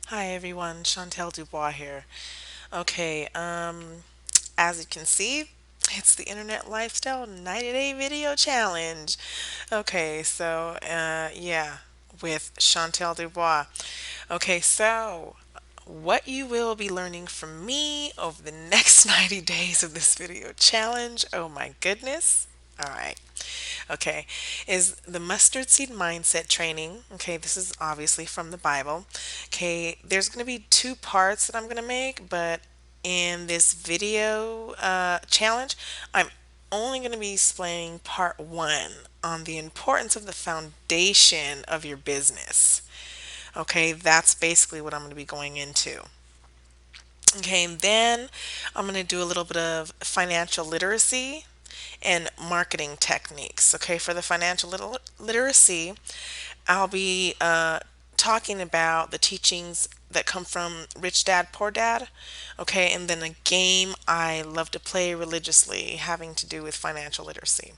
Hi everyone, Chantel DuBois here. Okay, as you can see, it's the Internet Lifestyle 90-Day Video Challenge. Okay, yeah, with Chantel DuBois. Okay, so what you will be learning from me over the next 90 days of this video challenge, oh my goodness. All right. Okay, is the mustard seed mindset training. Okay, this is obviously from the Bible. Okay, there's going to be two parts that I'm going to make, but in this video challenge, I'm only going to be explaining part one on the importance of the foundation of your business. Okay, that's basically what I'm going to be going into. Okay, and then I'm going to do a little bit of financial literacy and marketing techniques. Okay, for the financial literacy, I'll be talking about the teachings that come from Rich Dad Poor Dad. Okay, and then a game I love to play religiously having to do with financial literacy.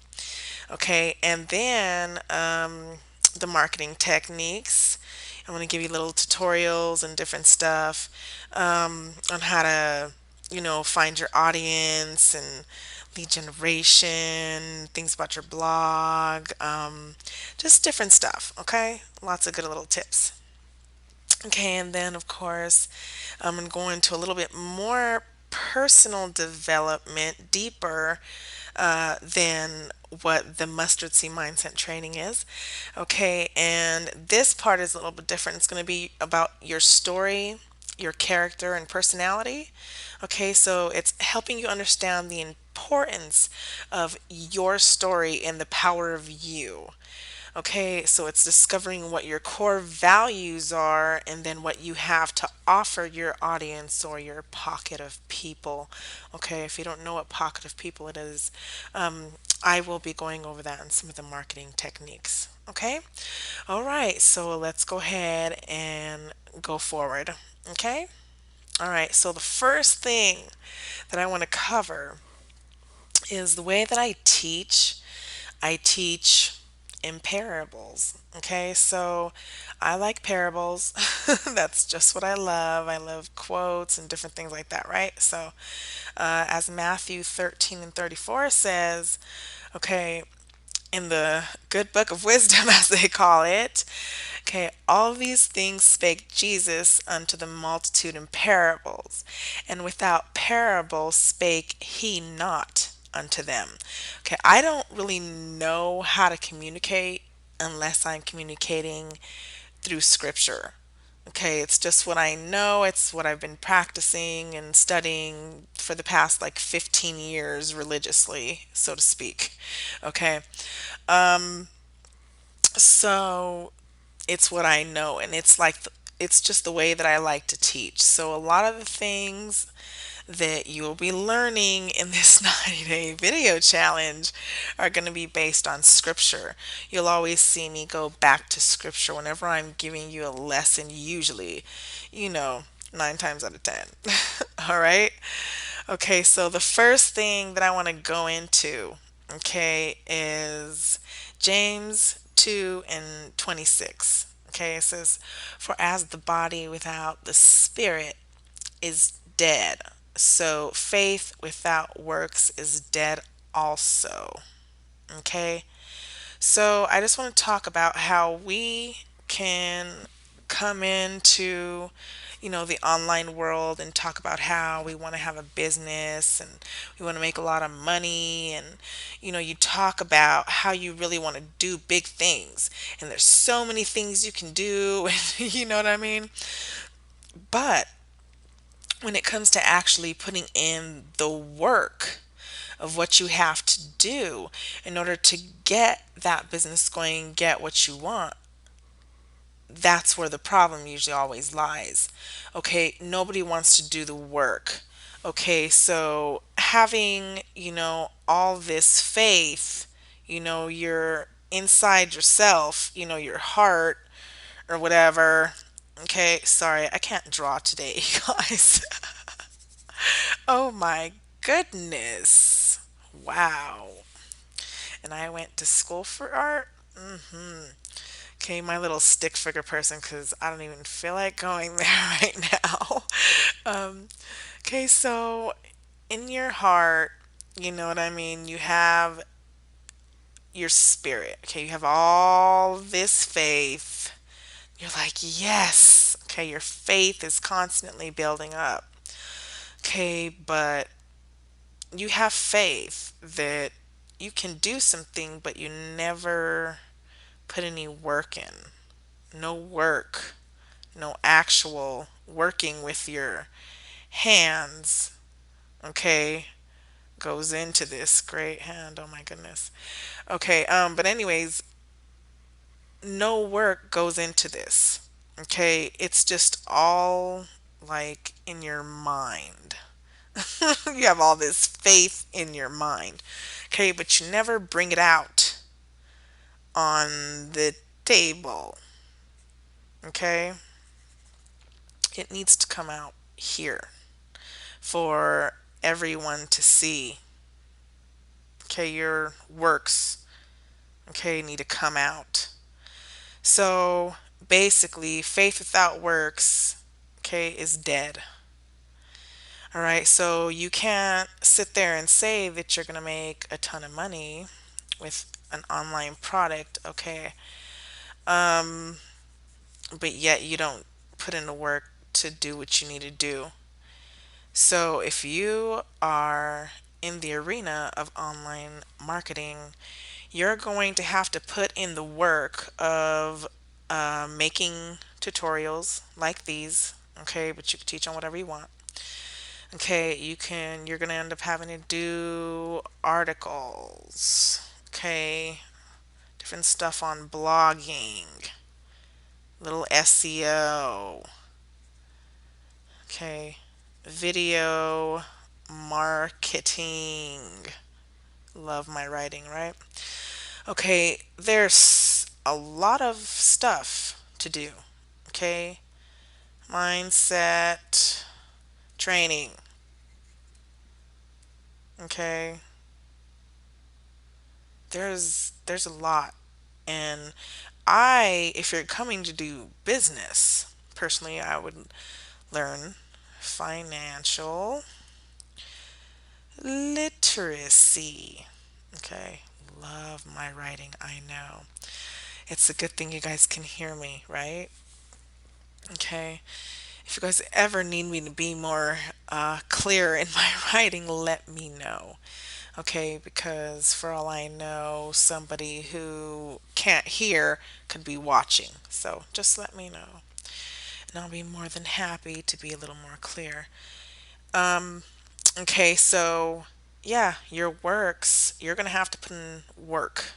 Okay, and then the marketing techniques. I'm going to give you little tutorials and different stuff on how to, find your audience and lead generation, things about your blog, just different stuff. Okay, lots of good little tips. Okay, and then of course, I'm going to go into a little bit more personal development, deeper than what the mustard seed mindset training is. Okay, and this part is a little bit different. It's going to be about your story, your character, and personality. Okay, so it's helping you understand the importance of your story and the power of you. Okay, so it's discovering what your core values are and then what you have to offer your audience or your pocket of people. Okay, if you don't know what pocket of people it is, I will be going over that in some of the marketing techniques. Okay, all right, so let's go ahead and go forward. Okay, all right, so the first thing that I want to cover is the way that I teach. I teach in parables. Okay, so I like parables. That's just what I love. I love quotes and different things like that, right? So, as Matthew 13 and 34 says, okay, in the good book of wisdom, as they call it, okay, all these things spake Jesus unto the multitude in parables, and without parables spake he not unto them. Okay, I don't really know how to communicate unless I'm communicating through scripture. Okay, it's just what I know, it's what I've been practicing and studying for the past like 15 years religiously, so to speak. Okay, so it's what I know, and it's like it's just the way that I like to teach. So a lot of the things that you will be learning in this 90-day video challenge are going to be based on scripture. You'll always see me go back to scripture whenever I'm giving you a lesson, usually, you know, 9 times out of 10. All right. Okay, so the first thing that I want to go into, okay, is James 2 and 26. Okay, it says, for as the body without the spirit is dead, so faith without works is dead also. Okay, so I just want to talk about how we can come into, the online world and talk about how we want to have a business and we want to make a lot of money, and you talk about how you really want to do big things, and there's so many things you can do and you know what I mean? But when it comes to actually putting in the work of what you have to do in order to get that business going, get what you want, that's where the problem usually always lies. Okay, nobody wants to do the work. Okay, so having, all this faith, you're inside yourself, your heart or whatever. Okay, sorry, I can't draw today, you guys. Oh my goodness. Wow. And I went to school for art? Okay, my little stick figure person, because I don't even feel like going there right now. Um, okay, so in your heart, you know what I mean? You have your spirit. Okay, you have all this faith. You're like, yes. Okay, your faith is constantly building up. Okay, but you have faith that you can do something, but you never put any work in. No work, no actual working with your hands, okay, goes into this great hand. Oh my goodness. Okay, but anyways, no work goes into this. Okay, it's just all like in your mind. You have all this faith in your mind. Okay, but you never bring it out on the table. Okay, it needs to come out here for everyone to see. Okay, your works, okay, need to come out. So basically, faith without works, okay, is dead. All right, so you can't sit there and say that you're going to make a ton of money with an online product, okay, um, but yet you don't put in the work to do what you need to do. So if you are in the arena of online marketing, you're going to have to put in the work of making tutorials like these, okay, but you can teach on whatever you want. Okay, you're going to end up having to do articles, okay, different stuff on blogging, little SEO, okay, video marketing. Love my writing, right? Okay, there's a lot of stuff to do. Okay, mindset training. Okay, there's a lot, and if you're coming to do business, personally, I would learn financial literacy. Okay, love my writing. I know. It's a good thing you guys can hear me, right? Okay. If you guys ever need me to be more clear in my writing, let me know. Okay, because for all I know, somebody who can't hear could be watching. So just let me know. And I'll be more than happy to be a little more clear. Um, okay, so yeah, your works, you're going to have to put in work.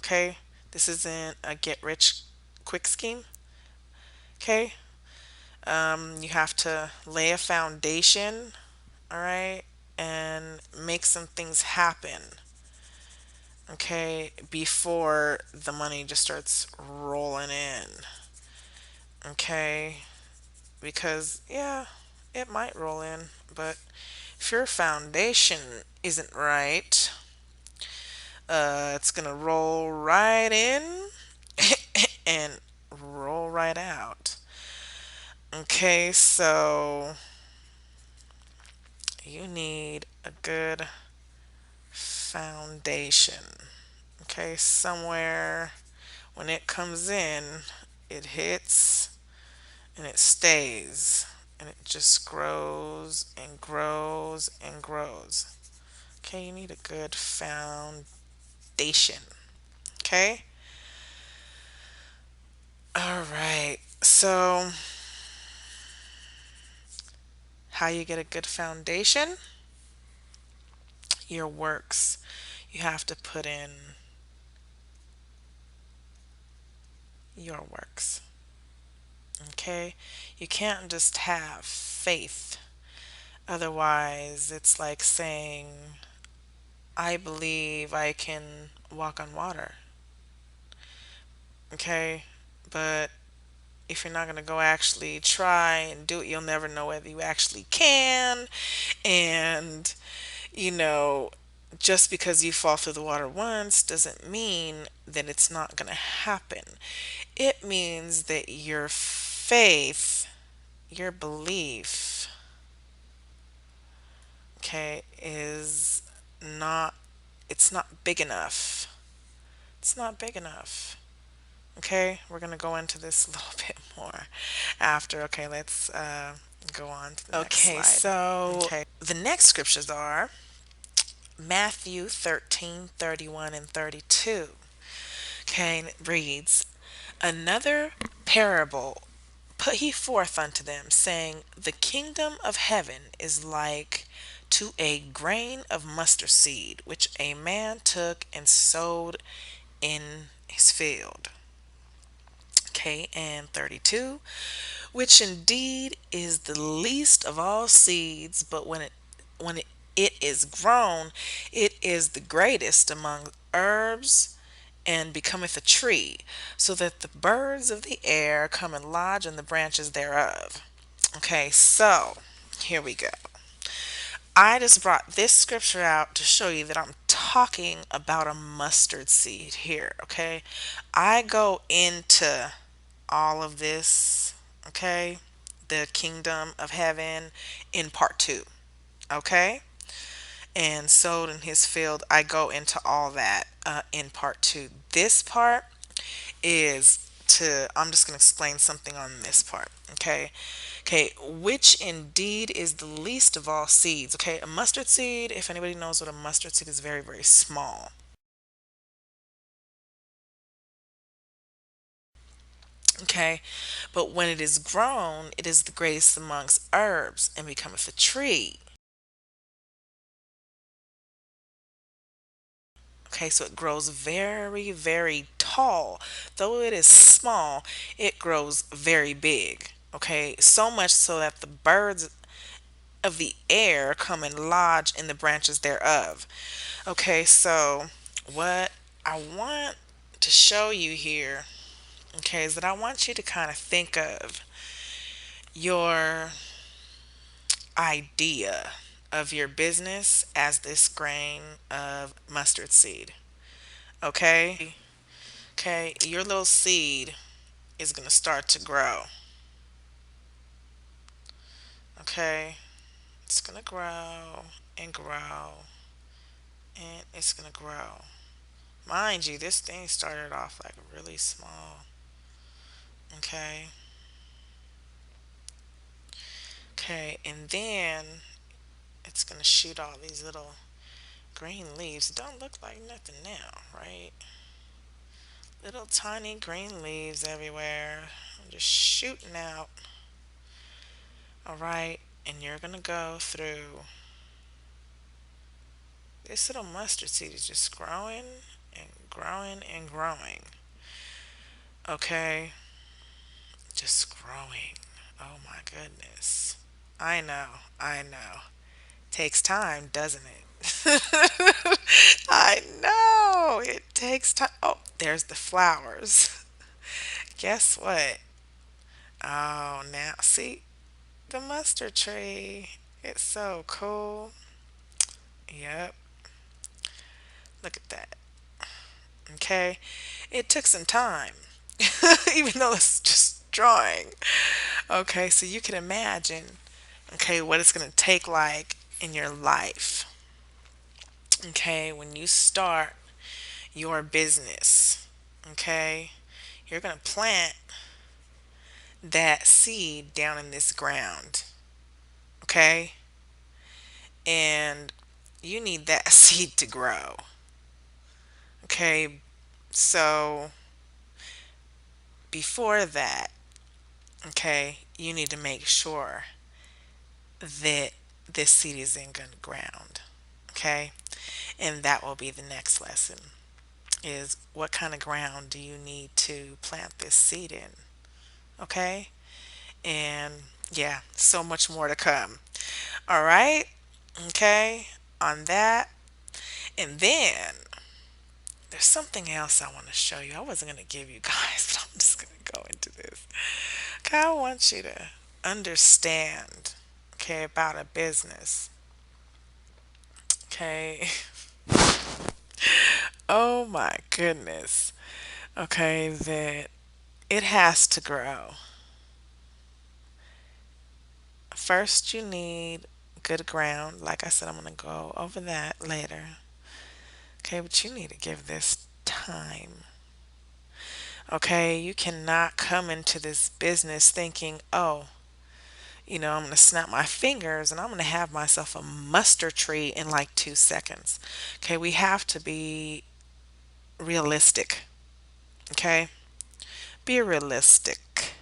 Okay? This isn't a get rich quick scheme. Okay? You have to lay a foundation, all right, and make some things happen, okay, before the money just starts rolling in, okay, because yeah, it might roll in, but if your foundation isn't right, it's gonna roll right in and roll right out. Okay, so you need a good foundation. Okay, somewhere when it comes in, it hits and it stays and it just grows and grows and grows. Okay, you need a good foundation. Okay, all right, so how you get a good foundation? Your works. You have to put in your works. Okay, you can't just have faith. Otherwise, it's like saying, I believe I can walk on water. Okay, but if you're not going to go actually try and do it, you'll never know whether you actually can. And, you know, just because you fall through the water once doesn't mean that it's not going to happen. It means that your faith, your belief, okay, is not, it's not big enough. It's not big enough. Okay, we're going to go into this a little bit more after. Okay, let's go on to the next Okay, slide. so Okay, the next scriptures are Matthew 13:31 and 32. Okay, and it reads, Another parable put he forth unto them, saying, The kingdom of heaven is like to a grain of mustard seed, which a man took and sowed in his field. Okay, and 32, which indeed is the least of all seeds, but when it is grown, it is the greatest among herbs, and becometh a tree, so that the birds of the air come and lodge in the branches thereof. Okay, so here we go. I just brought this scripture out to show you that I'm talking about a mustard seed here, okay? I go into all of this, okay? The kingdom of heaven in part two, okay? And sowed in his field, I go into all that in part two. This part is I'm just going to explain something on this part, okay? Okay, which indeed is the least of all seeds. Okay, a mustard seed, if anybody knows what a mustard seed is, very, very small. Okay, but when it is grown, it is the greatest amongst herbs and becometh a tree. Okay, so it grows very, very tall. Though it is small, it grows very big. Okay, so much so that the birds of the air come and lodge in the branches thereof. Okay, so what I want to show you here, okay, is that I want you to kind of think of your idea of your business as this grain of mustard seed. Okay? Okay, your little seed is going to start to grow. Okay? It's going to grow and grow and it's going to grow. Mind you, this thing started off like really small. Okay? Okay, and then it's gonna shoot all these little green leaves. It don't look like nothing now, right? Little tiny green leaves everywhere. Just shooting out. Alright, and you're gonna go through. This little mustard seed is just growing and growing and growing. Okay, just growing. Oh my goodness. I know. Takes time, doesn't it? I know. It takes time. Oh, there's the flowers. Guess what? Oh, now see the mustard tree. It's so cool. Yep. Look at that. Okay. It took some time, even though it's just drawing. Okay, so you can imagine, okay, what it's going to take like in your life. Okay, when you start your business, okay, you're going to plant that seed down in this ground, okay, and you need that seed to grow, okay. So before that, okay, you need to make sure that this seed is in good ground, okay, and that will be the next lesson, is what kind of ground do you need to plant this seed in, okay. And yeah, so much more to come. All right. Okay. On that. And then there's something else I want to show you. I wasn't going to give you guys, but I'm just going to go into this. Okay. I want you to understand, okay, about a business. Okay. Oh my goodness. Okay, that it has to grow. First, you need good ground. Like I said, I'm going to go over that later. Okay, but you need to give this time. Okay, you cannot come into this business thinking, oh, I'm going to snap my fingers and I'm going to have myself a mustard tree in like 2 seconds. Okay, we have to be realistic. Okay, be realistic.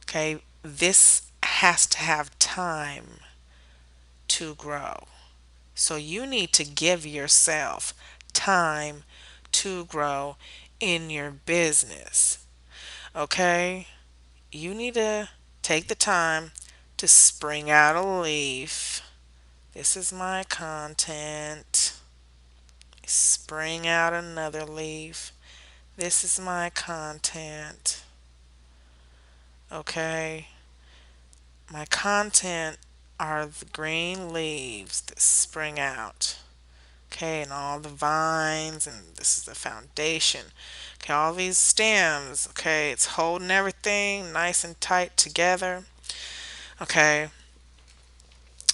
Okay, this has to have time to grow. So you need to give yourself time to grow in your business. Okay? You need to take the time to spring out a leaf. This is my content. Spring out another leaf. This is my content. Okay? My content are the green leaves that spring out. Okay, and all the vines, and this is the foundation. Okay, all these stems. Okay, it's holding everything nice and tight together. Okay,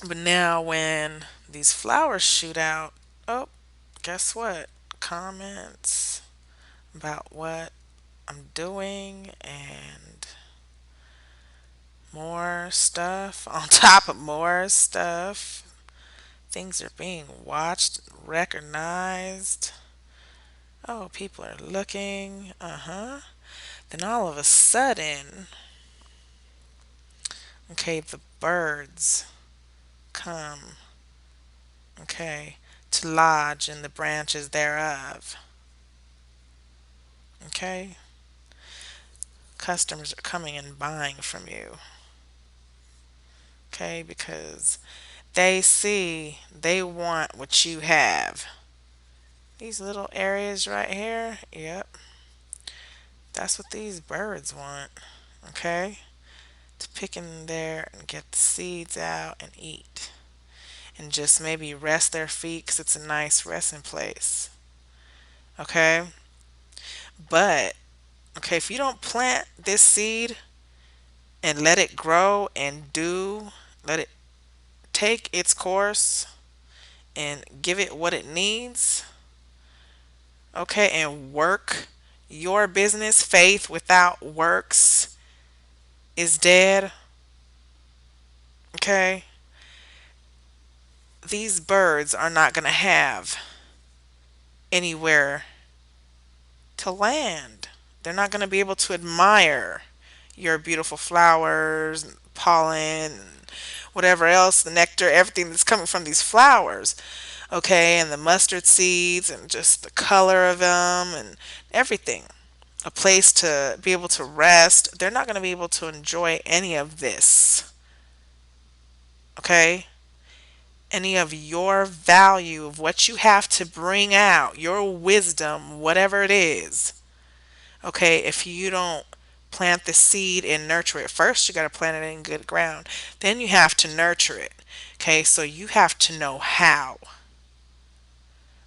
but now when these flowers shoot out, oh, guess what? Comments about what I'm doing and more stuff on top of more stuff. Things are being watched, recognized. Oh, people are looking. Uh huh. Then all of a sudden, okay, the birds come, okay, to lodge in the branches thereof. Okay, customers are coming and buying from you. Okay, because they see, they want what you have. These little areas right here, yep, that's what these birds want. Okay, to pick in there and get the seeds out and eat. And just maybe rest their feet because it's a nice resting place. Okay? But, okay, if you don't plant this seed and let it grow and let it take its course and give it what it needs, okay, and work your business, faith without works is dead, okay? These birds are not going to have anywhere to land. They're not going to be able to admire your beautiful flowers, pollen, whatever else, the nectar, everything that's coming from these flowers. Okay, and the mustard seeds and just the color of them and everything. A place to be able to rest. They're not going to be able to enjoy any of this. Okay? Any of your value of what you have to bring out, your wisdom, whatever it is. Okay, if you don't plant the seed and nurture it first, you got to plant it in good ground. Then you have to nurture it. Okay, so you have to know how.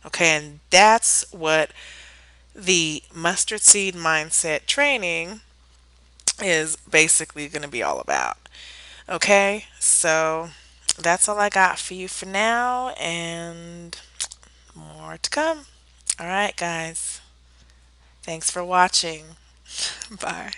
Okay, and that's what the mustard seed mindset training is basically going to be all about. Okay, so that's all I got for you for now, and more to come. All right, guys. Thanks for watching. Bye.